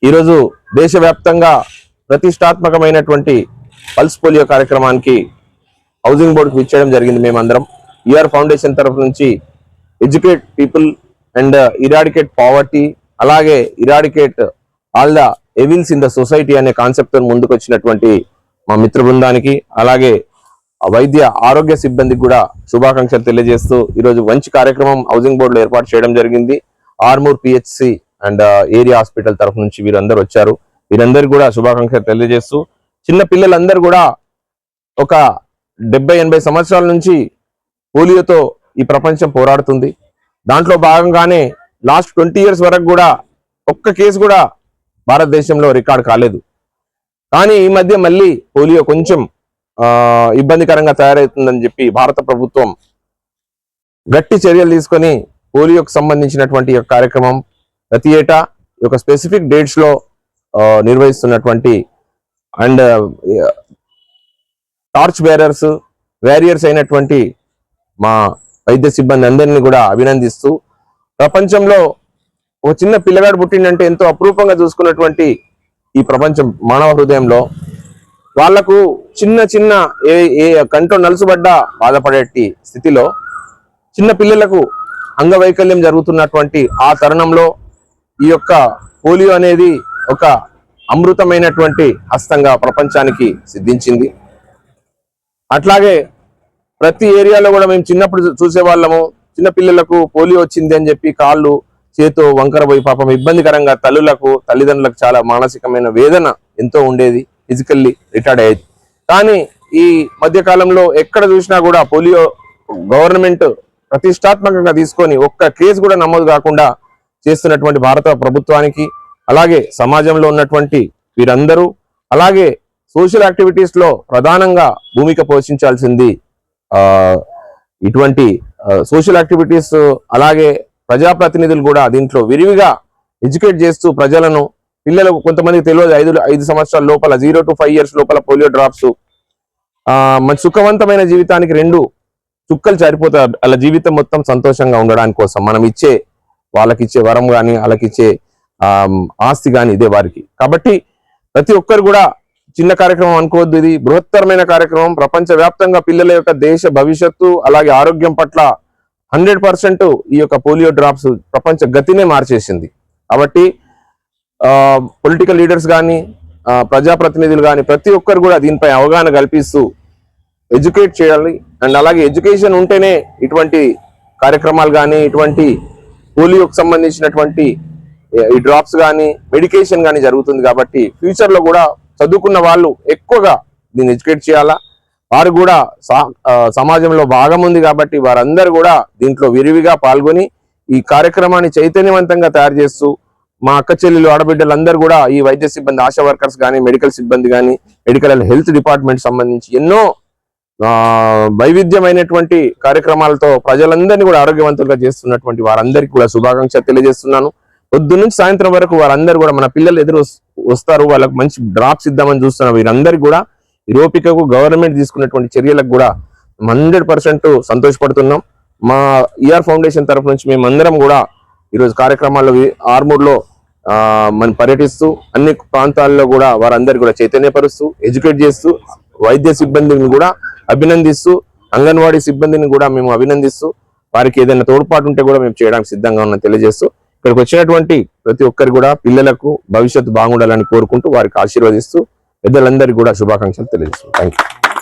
ఈరోజు దేశవ్యాప్తంగా ప్రతిష్టాత్మకమైనటువంటి పల్స్ పోలియో కార్యక్రమానికి హౌసింగ్ బోర్డుకు ఇచ్చేయడం జరిగింది. మేమందరం ఈఆర్ ఫౌండేషన్ తరఫు నుంచి educate people and eradicate poverty, అలాగే eradicate all the evils in the society అనే కాన్సెప్ట్ తో ముందుకు వచ్చినటువంటి మా మిత్ర బృందానికి, అలాగే వైద్య ఆరోగ్య సిబ్బందికి కూడా శుభాకాంక్షలు తెలియజేస్తూ ఈరోజు మంచి కార్యక్రమం హౌసింగ్ బోర్డులో ఏర్పాటు చేయడం జరిగింది. Armoor PHC and area hospital తరఫు నుంచి వీరందరూ వచ్చారు. వీరందరికీ కూడా శుభాకాంక్షలు తెలియజేస్తూ, చిన్న పిల్లలందరూ కూడా ఒక 70-80 సంవత్సరాల నుంచి పోలియోతో ఈ ప్రపంచం పోరాడుతుంది. దాంట్లో భాగంగానే లాస్ట్ 20 years వరకు కూడా ఒక్క కేసు కూడా భారతదేశంలో రికార్డ్ కాలేదు. కానీ ఈ మధ్య మళ్ళీ పోలియో కొంచెం ఇబ్బందికరంగా తయారవుతుందని చెప్పి భారత ప్రభుత్వం గట్టి చర్యలు తీసుకొని పోలియోకు సంబంధించినటువంటి కార్యక్రమం ప్రతి ఏటా ఒక స్పెసిఫిక్ డేట్స్ లో నిర్వహిస్తున్నటువంటి అండ్ టార్చ్ బేరర్స్ వారియర్స్ అయినటువంటి మా వైద్య సిబ్బంది అందరినీ కూడా అభినందిస్తూ, ప్రపంచంలో ఒక చిన్న పిల్లగాడు పుట్టిందంటే ఎంతో అపురూపంగా చూసుకున్నటువంటి ఈ ప్రపంచం మానవ హృదయంలో వాళ్లకు చిన్న చిన్న ఏ కంట్లో నలుసుబడ్డా బాధపడే స్థితిలో చిన్న పిల్లలకు అంగవైకల్యం జరుగుతున్నటువంటి ఆ తరుణంలో ఈ యొక్క పోలియో అనేది ఒక అమృతమైనటువంటి హస్తంగా ప్రపంచానికి సిద్ధించింది. అట్లాగే ప్రతి ఏరియాలో కూడా మేము చిన్నప్పుడు చూసేవాళ్ళము, చిన్న పిల్లలకు పోలియో వచ్చింది అని చెప్పి కాళ్ళు చేతో వంకరపోయి పాపం ఇబ్బందికరంగా తల్లిదండ్రులకు చాలా మానసికమైన వేదన ఎంతో ఉండేది, ఫిజికల్లీ రిటార్డ్ అయ్యేది. కానీ ఈ మధ్య కాలంలో ఎక్కడ చూసినా కూడా పోలియో గవర్నమెంట్ ప్రతిష్టాత్మకంగా తీసుకొని ఒక్క కేసు కూడా నమోదు కాకుండా చేస్తున్నటువంటి భారత ప్రభుత్వానికి, అలాగే సమాజంలో ఉన్నటువంటి వీరందరూ, అలాగే సోషల్ యాక్టివిటీస్ లో ప్రధానంగా భూమిక పోషించాల్సింది ఇటువంటి సోషల్ యాక్టివిటీస్, అలాగే ప్రజాప్రతినిధులు కూడా దీంట్లో విరివిగా ఎడ్యుకేట్ చేస్తూ ప్రజలను, పిల్లలకు కొంతమందికి తెలియదు 5 సంవత్సరాల లోపల 0 to 5 years లోపల పోలియో డ్రాప్స్ మంచి సుఖవంతమైన జీవితానికి 2 చుక్కలు సరిపోతారు. అలా జీవితం మొత్తం సంతోషంగా ఉండడానికి కోసం మనం వాళ్ళకిచ్చే వరం కానీ వాళ్ళకిచ్చే ఆస్తి కానీ ఇదే వారికి. కాబట్టి ప్రతి ఒక్కరు కూడా చిన్న కార్యక్రమం అనుకోవద్దు, ఇది బృహత్తరమైన కార్యక్రమం. ప్రపంచవ్యాప్తంగా పిల్లల యొక్క దేశ భవిష్యత్తు అలాగే ఆరోగ్యం పట్ల 100% ఈ యొక్క పోలియో డ్రాప్స్ ప్రపంచ గతినే మార్చేసింది. కాబట్టి పొలిటికల్ లీడర్స్ కానీ ప్రజాప్రతినిధులు కానీ ప్రతి ఒక్కరు కూడా దీనిపై అవగాహన కల్పిస్తూ ఎడ్యుకేట్ చేయాలి. అండ్ అలాగే ఎడ్యుకేషన్ ఉంటేనే ఇటువంటి కార్యక్రమాలు కానీ, ఇటువంటి పోలియోకి సంబంధించినటువంటి ఈ డ్రాప్స్ కానీ, మెడికేషన్ కానీ జరుగుతుంది. కాబట్టి ఫ్యూచర్ లో కూడా చదువుకున్న వాళ్ళు ఎక్కువగా దీన్ని ఎడ్యుకేట్ చేయాలా. వారు కూడా సమాజంలో భాగం ఉంది కాబట్టి వారందరూ కూడా దీంట్లో విరివిగా పాల్గొని ఈ కార్యక్రమాన్ని చైతన్యవంతంగా తయారు చేస్తూ, మా అక్క చెల్లెలు ఆడబిడ్డలందరూ కూడా ఈ వైద్య సిబ్బంది, ఆశా వర్కర్స్ కానీ, మెడికల్ సిబ్బంది కానీ, మెడికల్ హెల్త్ డిపార్ట్మెంట్ సంబంధించి ఎన్నో వైవిధ్యమైనటువంటి కార్యక్రమాలతో ప్రజలందరినీ కూడా ఆరోగ్యవంతులుగా చేస్తున్నటువంటి వారందరికీ కూడా శుభాకాంక్షలు తెలియజేస్తున్నాను. పొద్దు నుంచి సాయంత్రం వరకు వారందరూ కూడా మన పిల్లలు ఎదురు వస్తారు, వాళ్ళకు మంచి డ్రాప్స్ ఇద్దామని చూస్తున్నారు. వీరందరికీ కూడా ఈ రోపికకు గవర్నమెంట్ తీసుకున్నటువంటి చర్యలకు కూడా 100% సంతోషపడుతున్నాం. మా ఈఆర్ ఫౌండేషన్ తరఫు నుంచి మేమందరం కూడా ఈరోజు కార్యక్రమాల్లో ఆర్మూర్లో మనం పర్యటిస్తూ అన్ని ప్రాంతాల్లో కూడా వారందరికీ కూడా చైతన్యపరుస్తూ, ఎడ్యుకేట్ చేస్తూ, వైద్య సిబ్బందిని కూడా అభినందిస్తూ, అంగన్వాడీ సిబ్బందిని కూడా మేము అభినందిస్తూ, వారికి ఏదైనా తోడ్పాటు ఉంటే కూడా మేము చేయడానికి సిద్ధంగా ఉన్నాం తెలియజేస్తూ, ఇక్కడికి వచ్చినటువంటి ప్రతి ఒక్కరు కూడా పిల్లలకు భవిష్యత్తు బాగుండాలని కోరుకుంటూ వారికి ఆశీర్వదిస్తూ పెద్దలందరికీ కూడా శుభాకాంక్షలు తెలియజేస్తాం. Thank you.